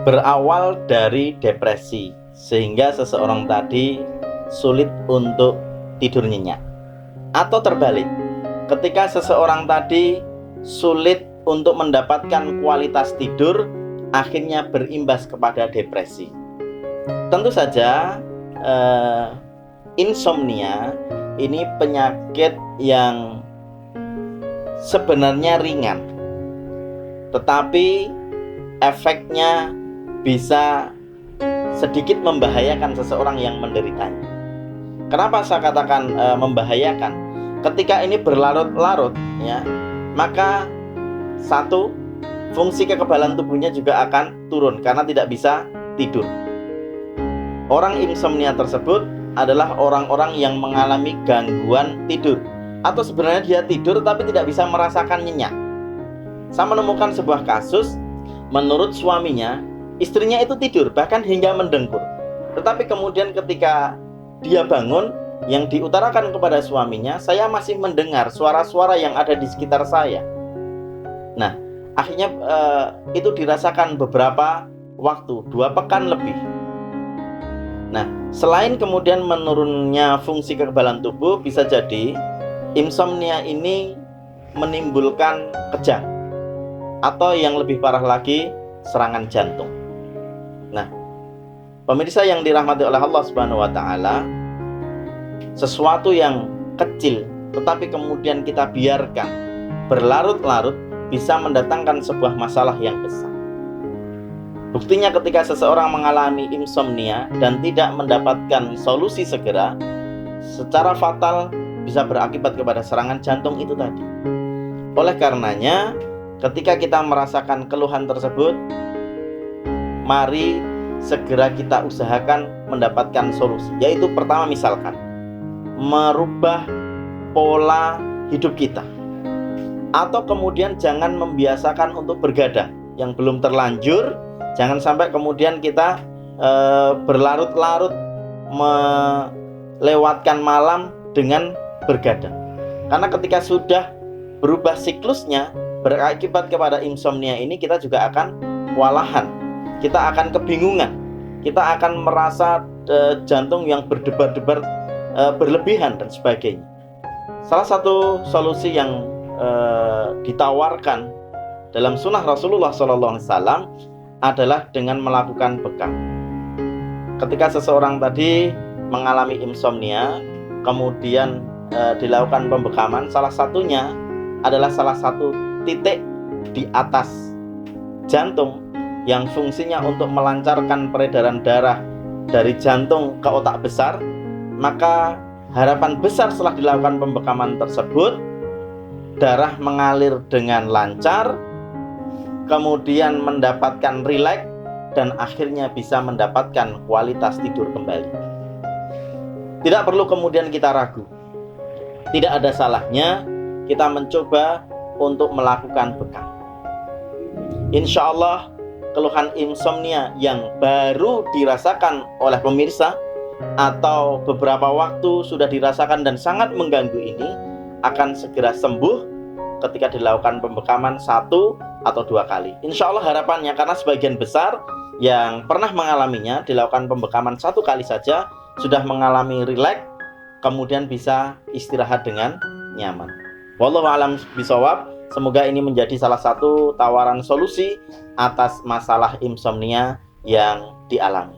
berawal dari depresi, sehingga seseorang tadi sulit untuk tidur nyenyak. Atau terbalik, ketika seseorang tadi sulit untuk mendapatkan kualitas tidur, akhirnya berimbas kepada depresi. Tentu saja insomnia ini penyakit yang sebenarnya ringan, tetapi efeknya bisa sedikit membahayakan seseorang yang menderitanya. Kenapa saya katakan membahayakan? Ketika ini berlarut-larut, ya, maka satu, fungsi kekebalan tubuhnya juga akan turun karena tidak bisa tidur. Orang insomnia tersebut adalah orang-orang yang mengalami gangguan tidur, atau sebenarnya dia tidur tapi tidak bisa merasakan nyenyak. Saya menemukan sebuah kasus, menurut suaminya, istrinya itu tidur bahkan hingga mendengkur. Tetapi kemudian ketika dia bangun, yang diutarakan kepada suaminya, saya masih mendengar suara-suara yang ada di sekitar saya. Nah, akhirnya itu dirasakan beberapa waktu, 2 pekan lebih. Nah, selain kemudian menurunnya fungsi kekebalan tubuh, bisa jadi insomnia ini menimbulkan kejang, atau yang lebih parah lagi, serangan jantung. Nah, pemirsa yang dirahmati oleh Allah Subhanahu wa taala, sesuatu yang kecil tetapi kemudian kita biarkan berlarut-larut bisa mendatangkan sebuah masalah yang besar. Buktinya ketika seseorang mengalami insomnia dan tidak mendapatkan solusi segera, secara fatal bisa berakibat kepada serangan jantung itu tadi. Oleh karenanya, ketika kita merasakan keluhan tersebut, mari segera kita usahakan mendapatkan solusi. Yaitu pertama, misalkan merubah pola hidup kita, atau kemudian jangan membiasakan untuk bergadang yang belum terlanjur. Jangan sampai kemudian kita berlarut-larut melewatkan malam dengan bergadang. Karena ketika sudah berubah siklusnya, berakibat kepada insomnia ini, kita juga akan kewalahan, kita akan kebingungan, kita akan merasa jantung yang berdebar-debar berlebihan dan sebagainya. Salah satu solusi yang ditawarkan dalam sunnah Rasulullah SAW adalah dengan melakukan bekam. Ketika seseorang tadi mengalami insomnia, kemudian dilakukan pembekaman, salah satunya adalah salah satu titik di atas jantung yang fungsinya untuk melancarkan peredaran darah dari jantung ke otak besar. Maka harapan besar setelah dilakukan pembekaman tersebut, darah mengalir dengan lancar, kemudian mendapatkan rileks, dan akhirnya bisa mendapatkan kualitas tidur kembali. Tidak perlu kemudian kita ragu. Tidak ada salahnya kita mencoba untuk melakukan bekam. Insya Allah, keluhan insomnia yang baru dirasakan oleh pemirsa atau beberapa waktu sudah dirasakan dan sangat mengganggu ini akan segera sembuh ketika dilakukan pembekaman 1 atau 2 kali. Insya Allah harapannya, karena sebagian besar yang pernah mengalaminya dilakukan pembekaman 1 kali saja sudah mengalami rileks, kemudian bisa istirahat dengan nyaman. Wallahu a'lam bishawab. Semoga ini menjadi salah satu tawaran solusi atas masalah insomnia yang dialami.